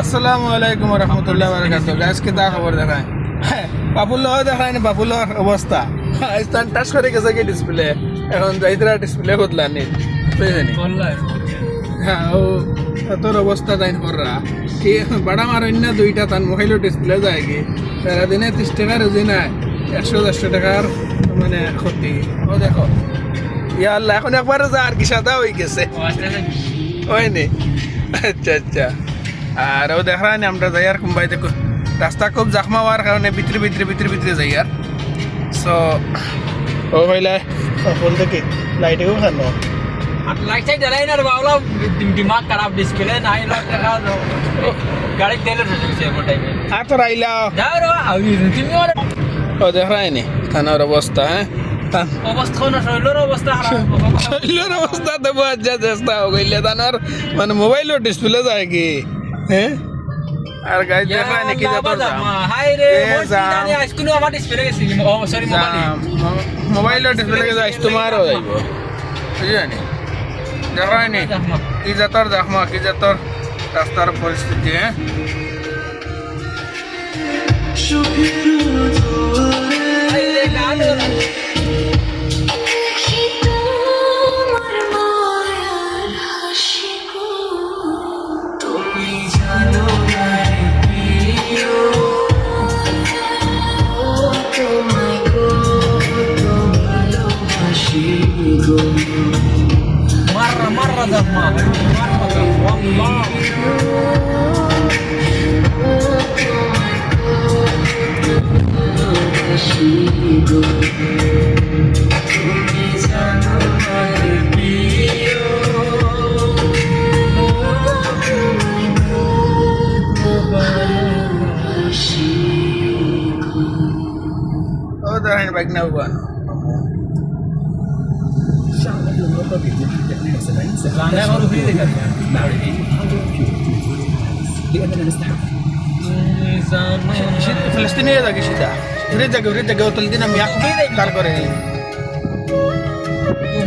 আসসালামু আলাইকুম রহমতুল্লাহ বারাকাতুহু। গাইস কি দা খবর দেখায়? বাবুল্লাহ দেখায় না, বাবুল্লাহর অবস্থা স্থান টাচ করে গেছে কি ডিসপ্লে, এখন যাইতরা ডিসপ্লে বদলানি বুঝলেন? হ্যাঁ, ও তোর অবস্থা তাইন কররা কি বাড়া মারেন না দুইটা তার মোবাইলের ডিসপ্লে যায় কি সারাদিনে 30 টাকার রুজি নাই, 100-150 টাকার মানে ক্ষতি। ও দেখো ইয়া আল্লাহ, এখন একবার যা আর কি সাদা হয়ে গেছে হয়নি। আচ্ছা আচ্ছা, আর ও দেখা না আমরা যাই আর কুম্বাই দেখো রাস্তা খুব জাখমা হওয়ার কারণে ভিতরে যাই আর সো ও ভাইলা ফোন থেকে লাইটেও খানো লাইট সাইড জ্বালাই না রে বাবলা, দিমাগ খারাপ, ডিসপ্লে নাই দেখা গাড়ি তেল রয়েছে টাইমে আর তো রাইলা যাও রে তুমি ও দেখা নি থানার অবস্থা। হ্যাঁ, অবস্থা না, শৈলর অবস্থা খারাপ, শৈলের অবস্থা তো বুঝা চেষ্টা হইলে থানার মানে মোবাইলের ডিসপ্লে যায় কি। হ্যাঁ, আর গাই দেখা নি কি যাবার হাই রে জানি আজকুনো আমার ডিসপ্লে গেছে, ও সরি মোবাইলের ডিসপ্লে গেছে আজ তোমারও যাইব বুঝলি? দেখা নি কি যাতর জাখমা, কি যাতর রাস্তার পরিস্থিতি। হ্যাঁ, مرة زحمة والله. oh dah baik na bukan. فلسطينية ذاك الشيء ده يريد جاك وتلدين أم يأكل كار كره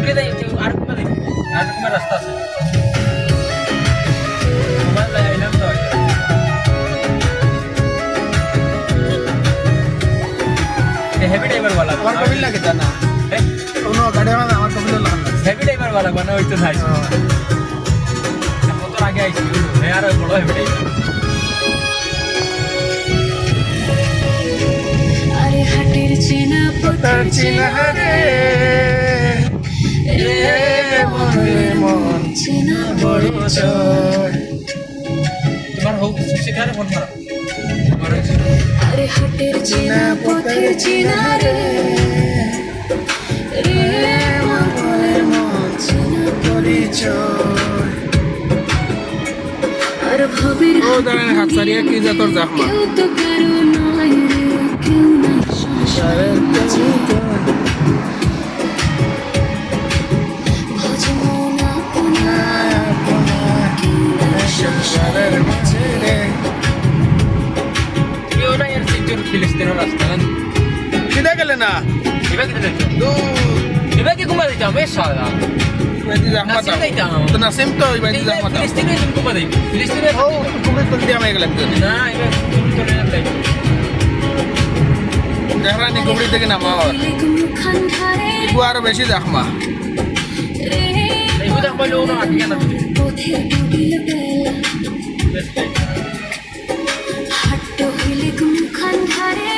كده عارف راستہ سے موبائل لا علم تو heavy driver वाला আমার কবিল লাগে জানা কোনো গাড়ি মানে আমার কবিল লাগে হেভি ড্রাইভার वाला বানা হইতো নাই কত আগে আইছি আর বড় হেভি ড্রাইভার আরে হাটের চেনা পতার চিনা রে রে মন চেনা পরিচয় তোমার হোক শিখারে ফোন মারা আরে হাটের চেনা পথের চেনা রে রে মন চেনা পরিচয় আর ভবের ও দাঁড়ান হাত সারিয়ে কি যা তোর জাখমা কেউ তো কারো নয় রে কেউ না সংসারের কাছে ভজমো না কোনা কেউ না সংসারের মাঝে রে কেউ না এর সিজন ফিলিস্তিনের রাস্তা কিদা গেলে না এবার কি দেখছো দু এবার কি ঘুমা দিতাম বেশ সাদা ইবাদি জাখমা তো নাসিম তো ইবাদি জাখমা তো ফিলিস্তিনে তুমি ঘুমা দিই ফিলিস্তিনে ও তুমি তো দিয়া মে গেলাম তো না এবার তুমি তো না তাই দেহরানি গুবড়ি থেকে নামাও মুখান ধারে ইগু আরো বেশি জাখমা রে এই বুঝা কইলো না আটিয়া না পথে ডুবিল বেলা হাট্ট হইলে মুখান ধারে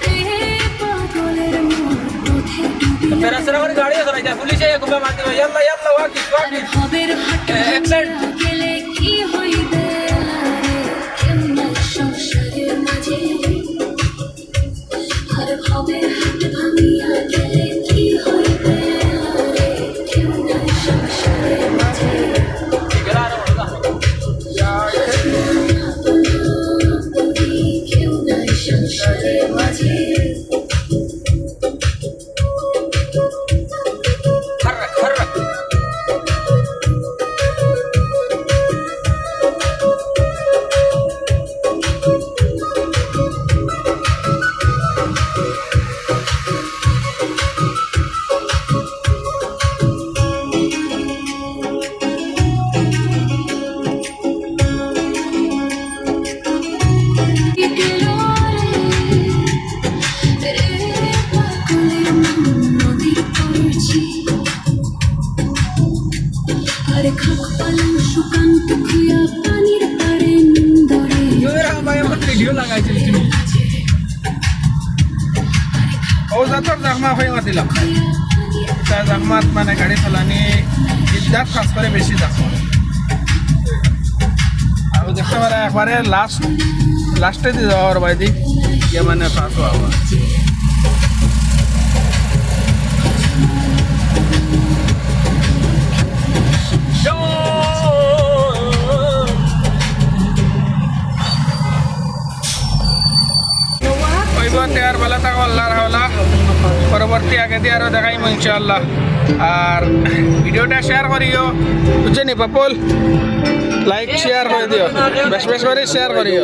রে পাগলের মন পথে ডুবিল मेरा सर और गाड़ी है सर पुलिस है गुम्बा मारते हो यल्ला यल्ला वाकी वाकी ভবের হাটে গেলে কি হইবে রে কেউ না সংসারের মাঝে আর ভবের হাট ভাঙিয়া গেলে কি হইবে রে কেউ না সংসারের মাঝে गला रो কেউ না সংসারের মাঝে हर খাক পালং শুকান পুকুয়া পানির পাড়ে নিন্দরে ভাই আমার ভিডিও লাগাইছিল তুমি ও যাতর জাকমা হয়ে মাতিলাম তা জাকমাত মানে গাড়ি চালানি ইজ্জাত খাস করে বেশি জাকমা আর দেখতে পারে একবারে লাস্টে দিয়ে যাওয়ার বাইদি ইয়ে মানে ফাঁস হওয়া আর ভালো থাকো আল্লাহর হাওলা পরবর্তী আগে দিয়ে আরো দেখাইম ইনশাআল্লাহ আর ভিডিওটা শেয়ার করিও বুঝছেনি পাপুল লাইক শেয়ার করে দিও বেশ বেশ করে শেয়ার করিও